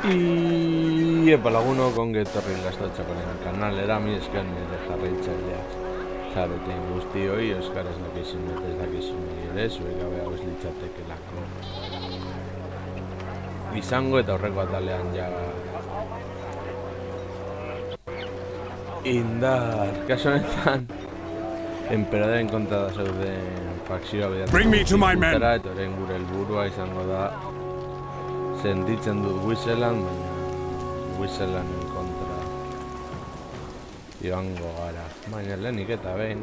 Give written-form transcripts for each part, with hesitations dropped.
Epa lagunok ongi etorri Gaztatxakoren kanalera, mi esker nire jarraitzaileak zareten guztioi, euskaraz dakizun eta ez dakizun ere, zuek gabe hau ez litzatekelako izango eta horreko atalean ja indar, kaso honetan enperadaren kontra da zeuden fakzioa bidatzen eta orain gure helburua izango da sentitzen dut Whistleland, baina Whistlelanden kontra joango gara. Baina lehenik eta behin,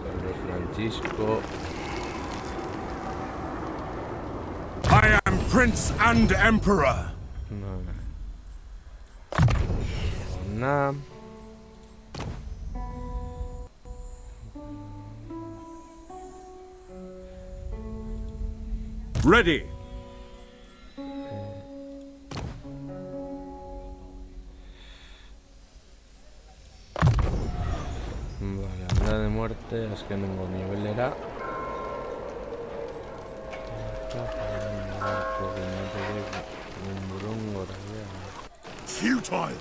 Carlos Francisco. I am Prince and Emperor. Ona. Ready. Vale, anda de muerte, azkenengo nivelera. Futile.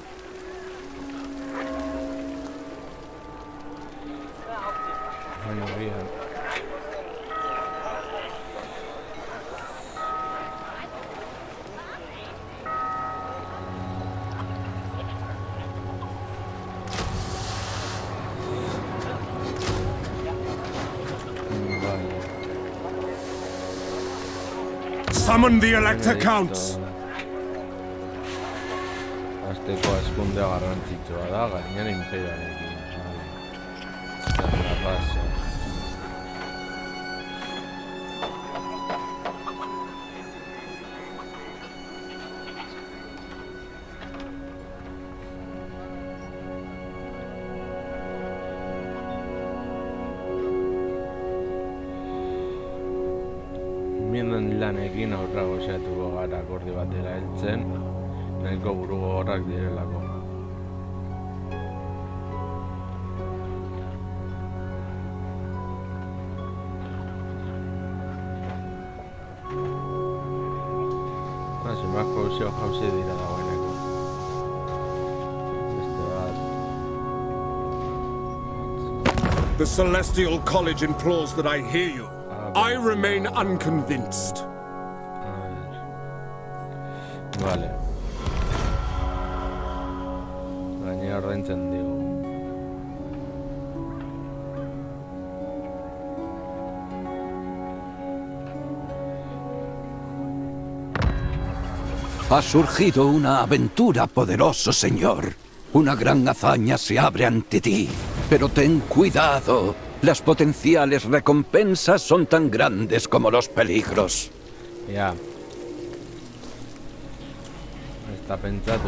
Bueno, bien. Summon the Elector Counts. Azteko azkundea garrantzitsua da, gainera imperioarekin. La pasa. Mienden lanekin aurrago saiatuko gara akordio batera heltzen, nahiko burugogorrak direlako. Zenbako usio jauzi dira dagoeneko. Beste bat. The Celestial College implores that I hear you. I remain unconvinced. Vale. Gainera horrentzen digo. Ha surgido una aventura, poderoso señor. Una gran hazaña se abre ante ti. Pero ten cuidado. Las potenciales recompensas son tan grandes como los peligros. Ya. Está pentsatu,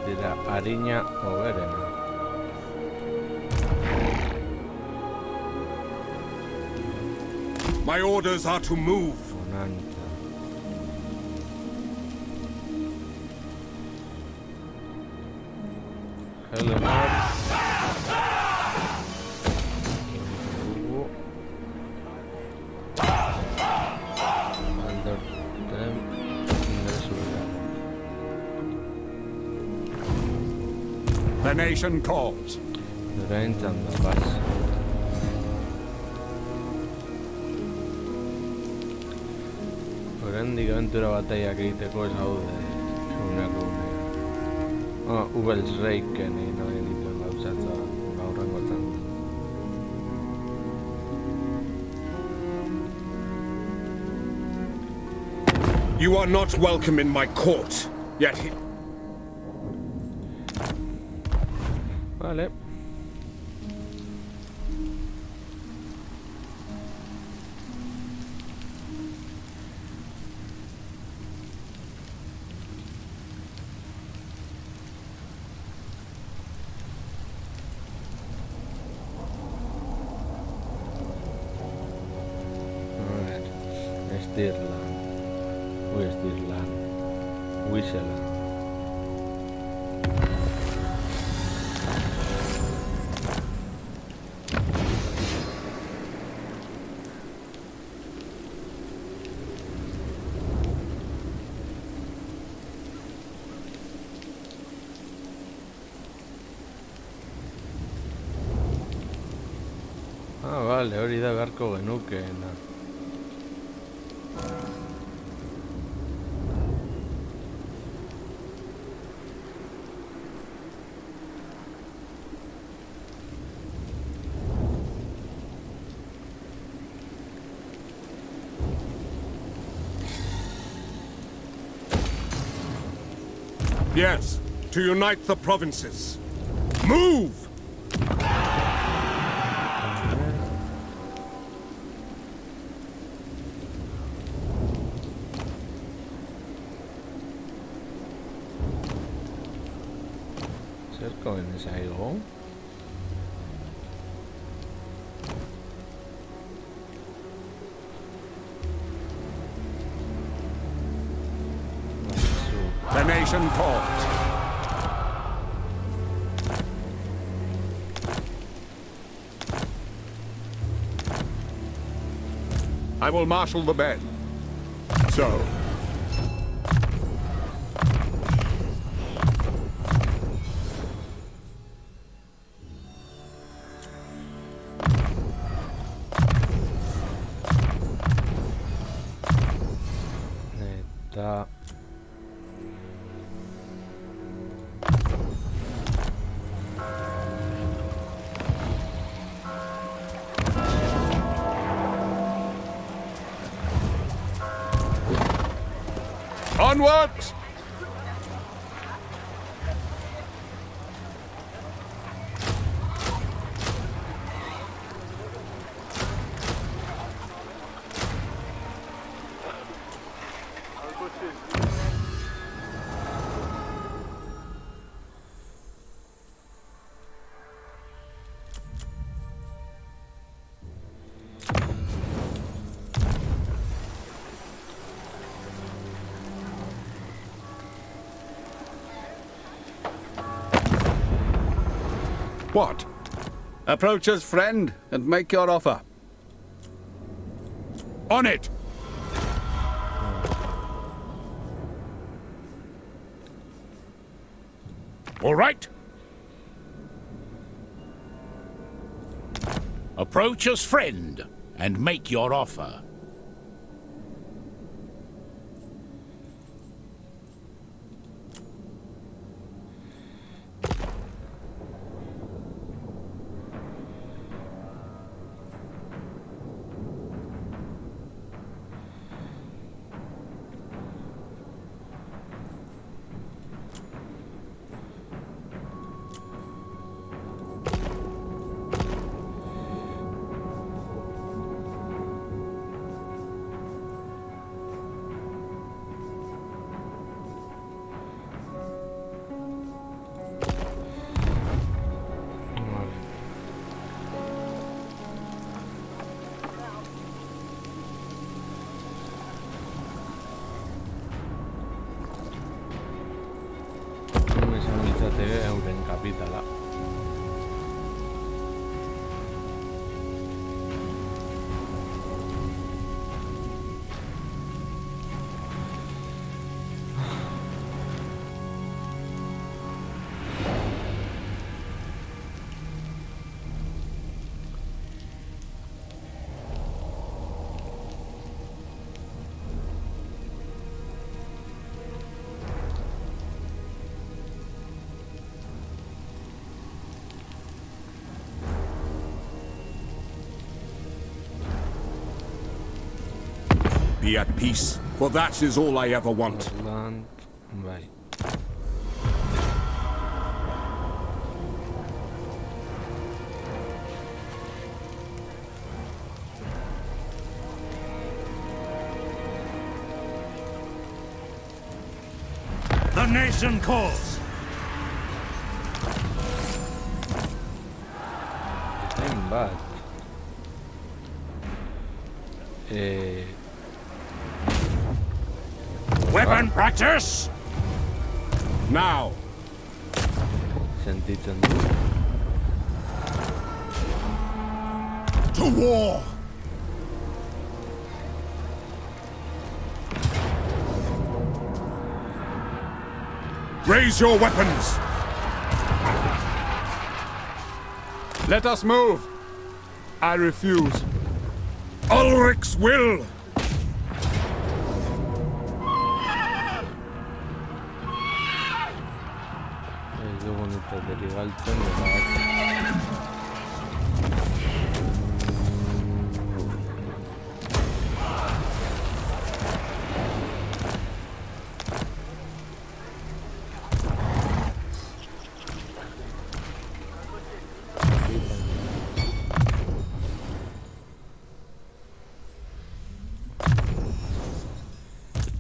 dira arina hoberena. My orders are to move. Onantza. Helena. The nation calls. Oraintzan da, bas. Oraindik abentura bataiak egiteko ez gaude. Uneko unea. Ubels Reiken egin hori dituen gauzatza aurrengotzen. You are not welcome in my court, yet Vale. Stirland. Stirland. Wisheland. Ah, vale, hori da beharko genukeena. Yes, to unite the provinces. Move! Cerco en ese algo. The nation calls. I will marshal the men. So. Eta... Onwards! What? Approach us, friend, and make your offer. On it! All right. Approach us, friend, and make your offer. Euren kapitala. Be at peace, for that is all I ever want. Land, bai. The nation calls. Time bat. Weapon practice! Now. Sentitzen du. To war! Raise your weapons! Let us move. I refuse. Ulric's will! Ez dugun itateri galtzen, beraz.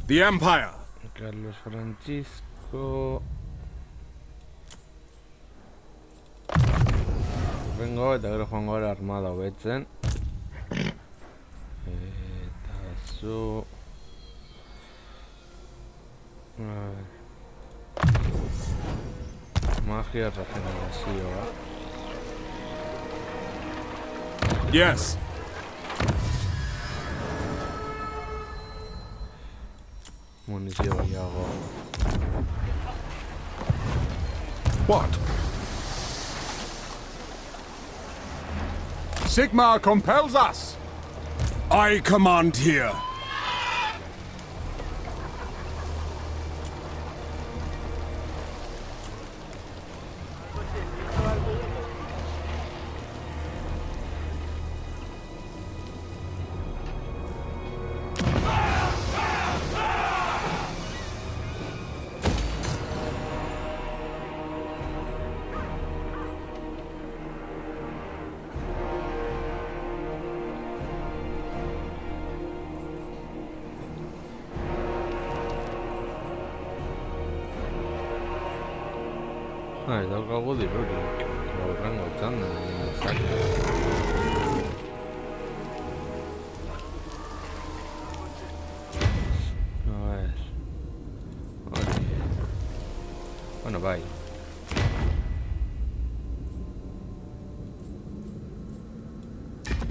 The Empire! Carlos Francisco... Vengo eta gero joango gara armada hobetzen. Eta zu... Magia regenerazioa. Yes. Munizio gehiago. What? Sigmar compels us! I command here. Ez daukagu dirurik. Gaurrengo txanda egin dezake. A ver. Hori. Bueno, bai.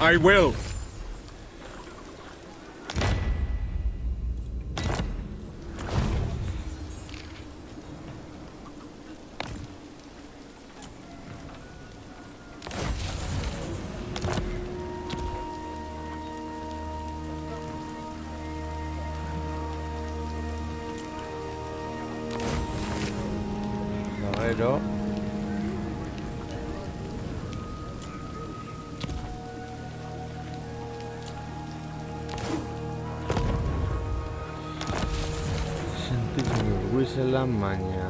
I will. Pero sentitzen dut guizela, baina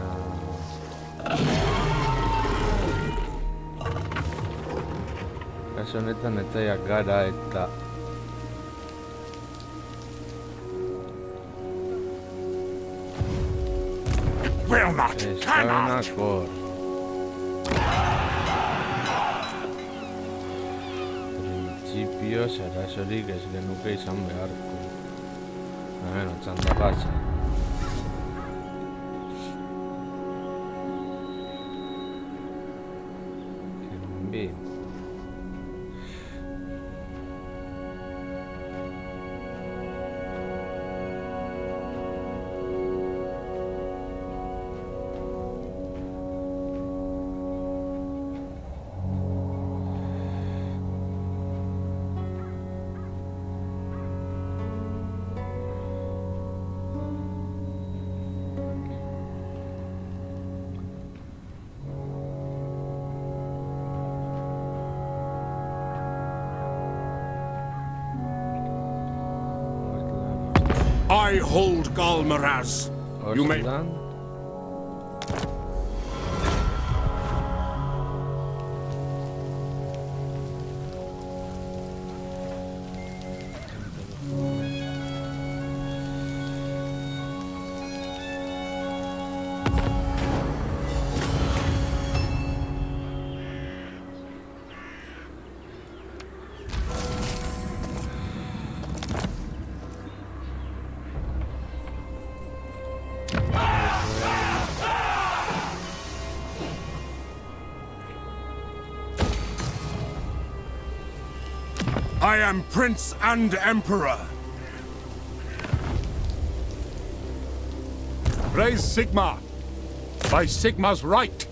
kasu honetan etzaiak gara eta Will not. Cannot. Eskanakor Printzipioz arazorik ez genuke izan beharko. Bueno, txanda pasa. Bi. I hold Galmaraz. You may. Orslan. I am Prince and Emperor. Praise Sigmar. By Sigmar's right.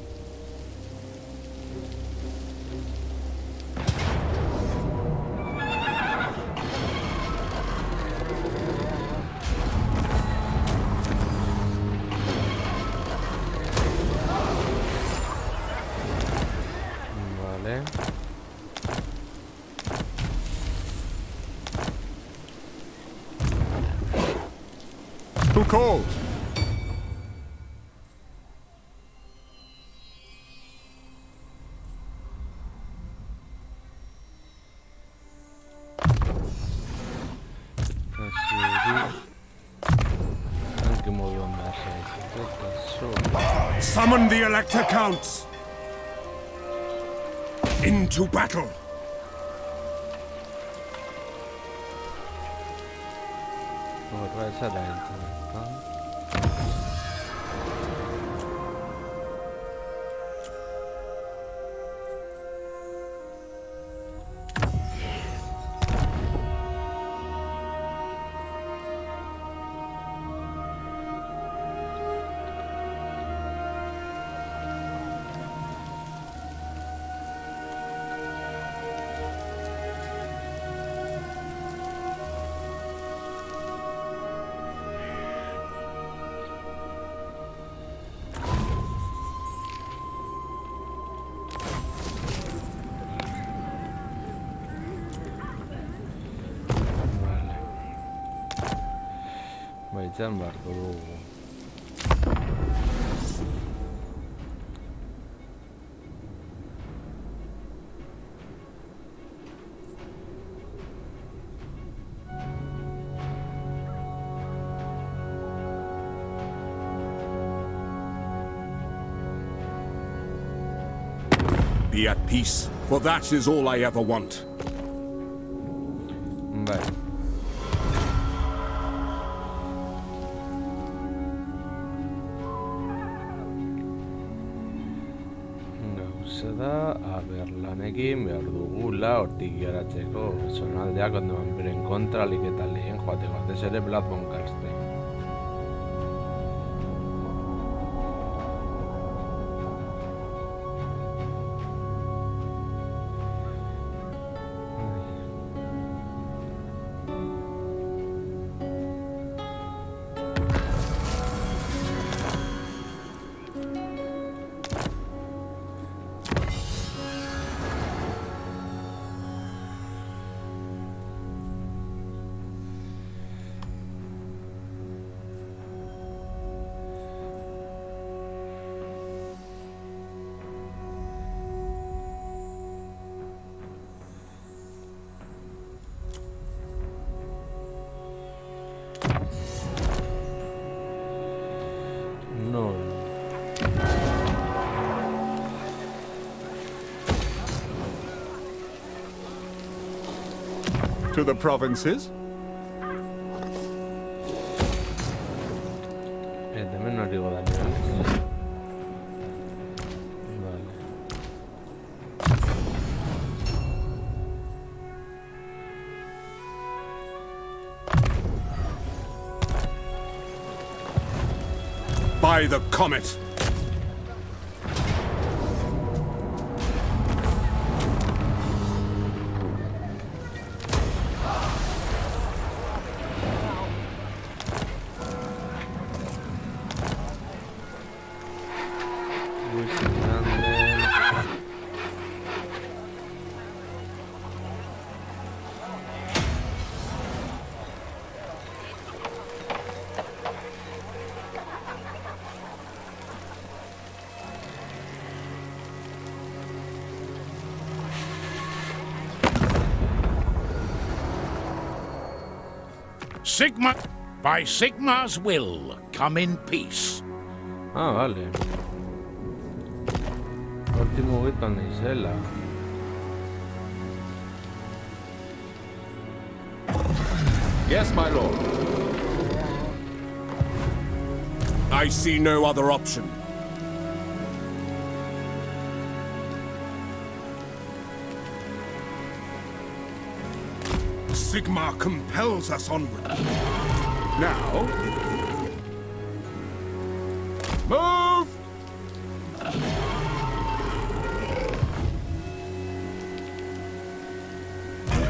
Vale. Who calls? Anche muovo andare. Summon the Elector Counts. Into battle. Vorrei salente. Baitzen beharko dugu. Be at peace, for that is all I ever want. Bai. Gauza da, Aberlanekin behar dugula hortik geratzeko zonaldeak ondo vampiren kontra alik eta lehen joateko, batez ere Bloodborne Karsten. No. To the provinces? Hemen hori goda nivelez. Vale. By the comet. Sigmar, by Sigmar's will, come in peace. Ah, vale. Hortik mugitan izela. Yes, my lord. I see no other option. Sigmar compels us onward. Now... Move!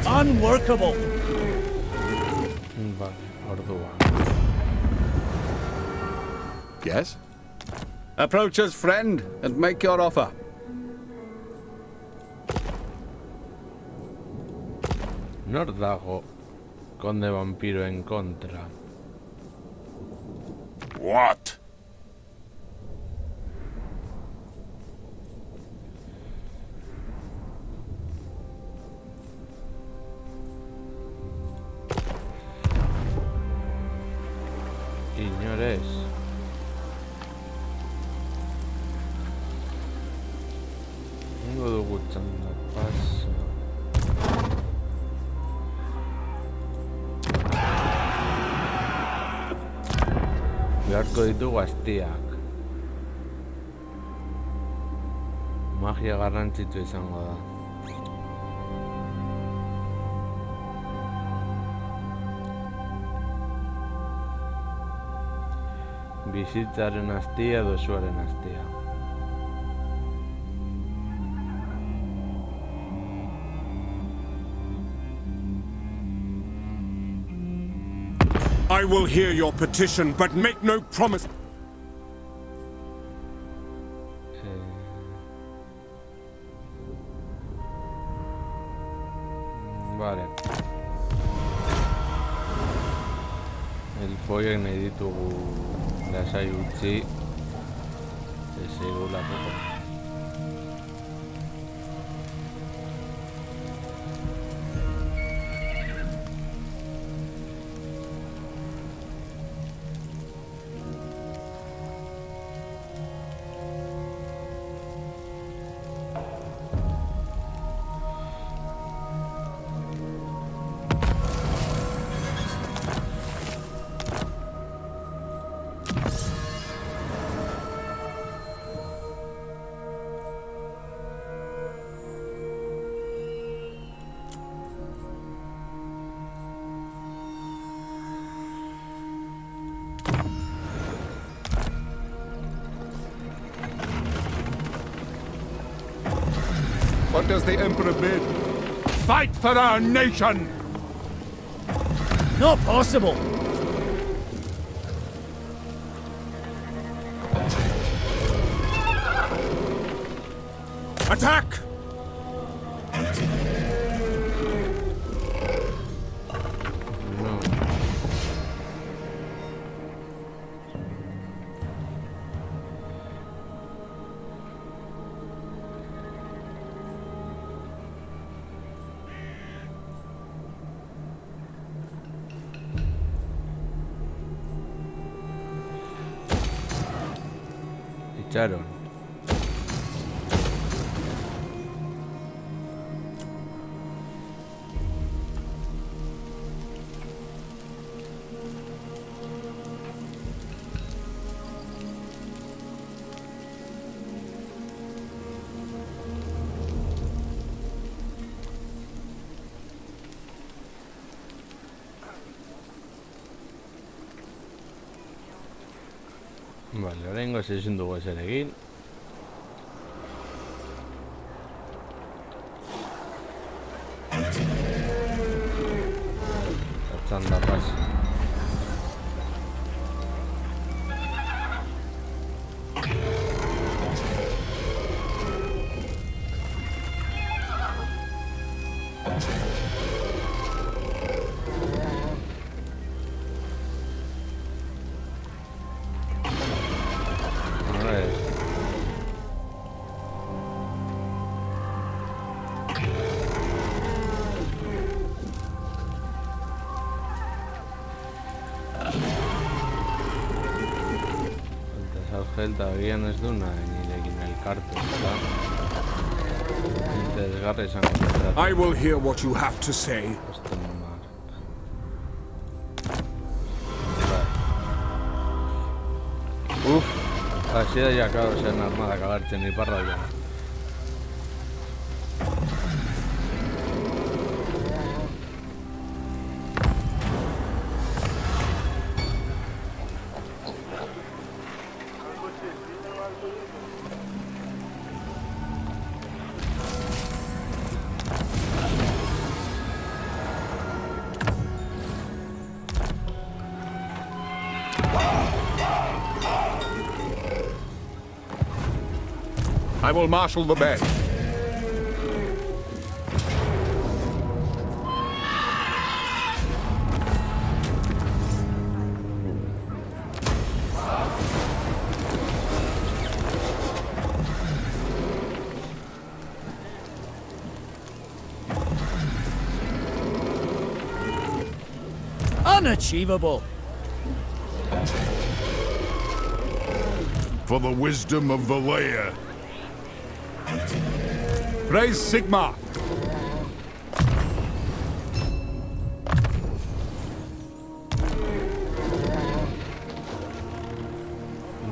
Unworkable! Vale, orduan. Yes? Approach us, friend, and make your offer. Nor dago Conde Vampiro en kontra. What? Iñores. Ingo dugu txanda pasa. Beharko ditugu astiak. Magia garrantzitsu izango da. Bizitzaren astia edo suaren astia. I will hear your petition, but make no promise. Vale. Elfoiek nahi ditugu lasai utzi. Segulako. What does the Emperor bid? Fight for our nation! Not possible! Attack! No. Echaron. Vale, oraingo ezin dugu ezer egin. Txanda pasa. Zelta agian ez du nahi nirekin elkartu, eta interesgarri izango da. I will hear what you have to say. Hasi da jakado zen armadak agertzen iparraldean. I will marshal the band. Unachievable. For the wisdom of Valea. Praise Sigma.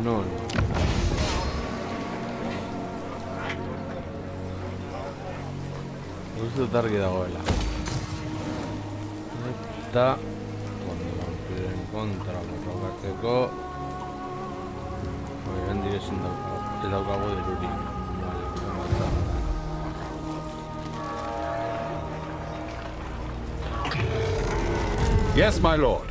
No. Uste dut argi dagoela. Eta kontrapiden kontra borrokatzeko Oigan direzin daukago, ez daukago dirurik. Yes, my lord.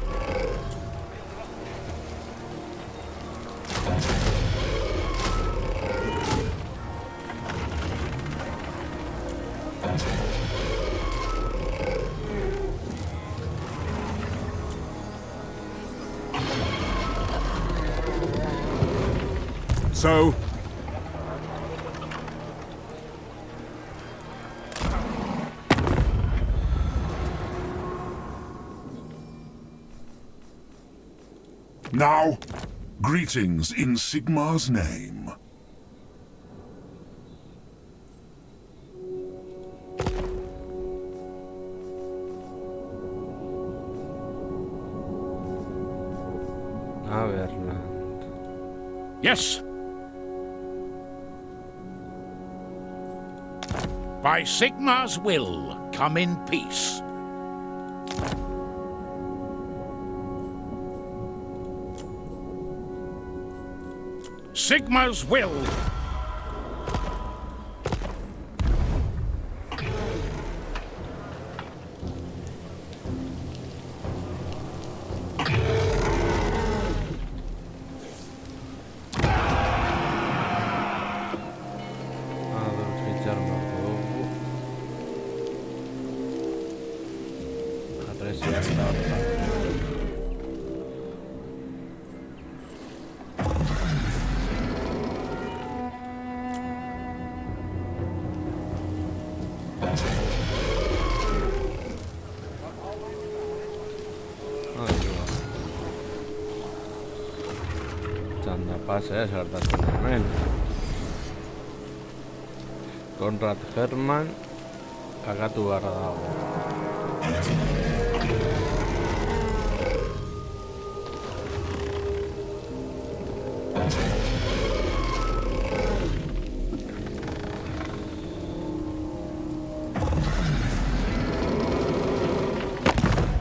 So, now, greetings in Sigmar's name. Averland. Yes. By Sigmar's will, come in peace. Sigmar's will. Pasa gertatzen hemen. Konrad Hermann agatu beharra dago.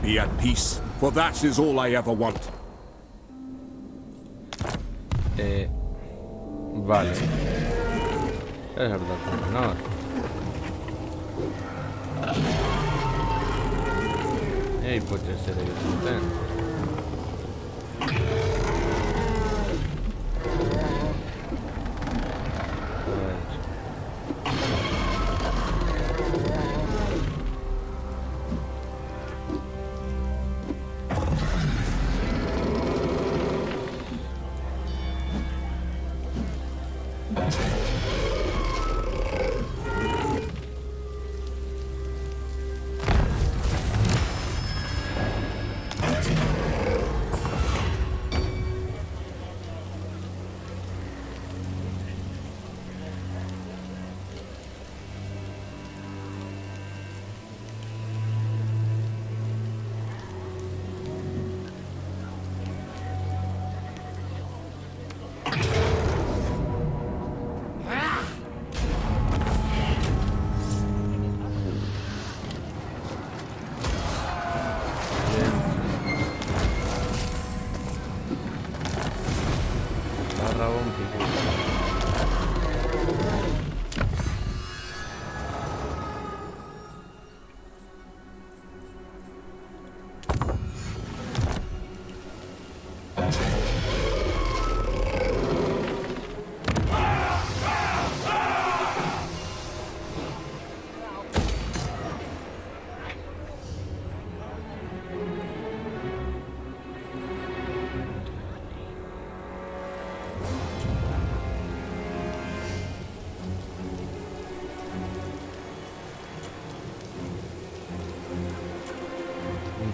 Be at peace, for that is all I ever want. Vale. Es verdad, no. Ei poate să le putem.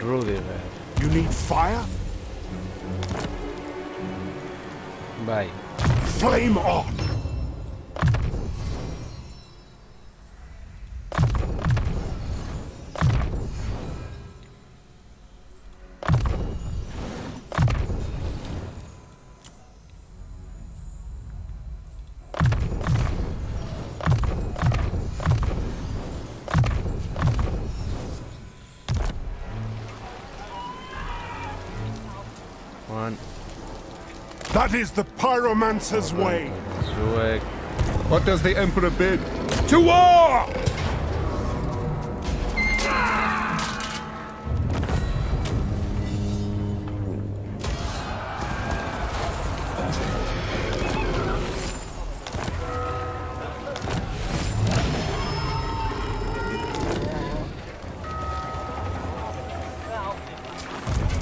Rudiger. You need fire? Bai. Flame on! One. That is the pyromancer's way. Zuek. What does the Emperor bid? To war!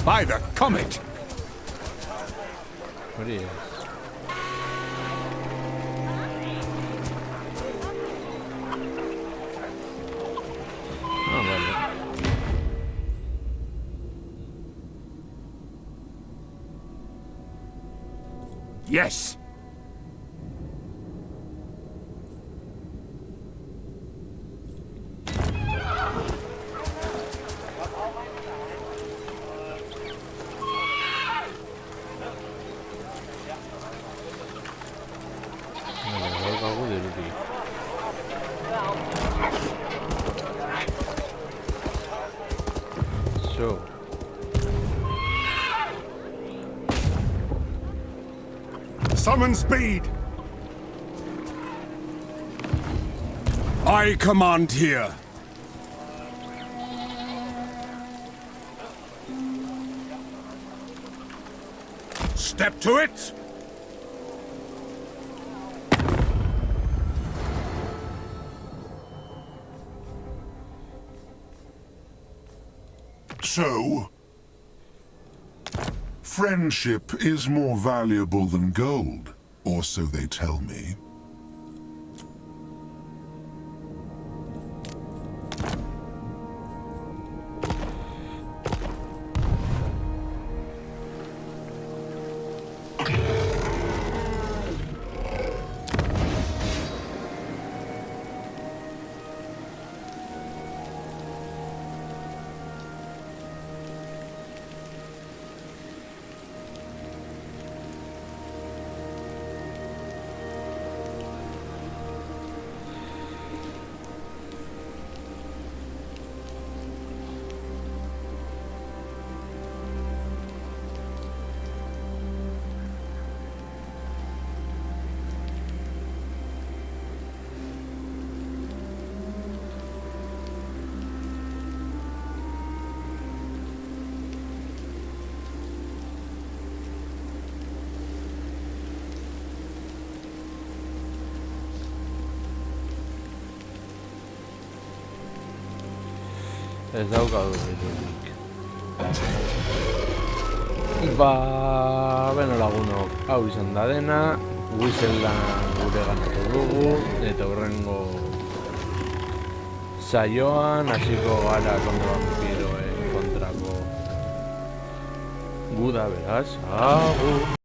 By the comet! What is? Ah, vale. Yes! Vale, daukagu dirudi. So. Summon speed! I command here. Step to it! So, friendship is more valuable than gold, or so they tell me. Ez daukagu dirudik. Ba, beno lagunok, hau izan da dena, Whistleland gure ganatu dugu, eta hurrengo saioan hasiko gara kontra vampiroen kontrako guda beraz, agur!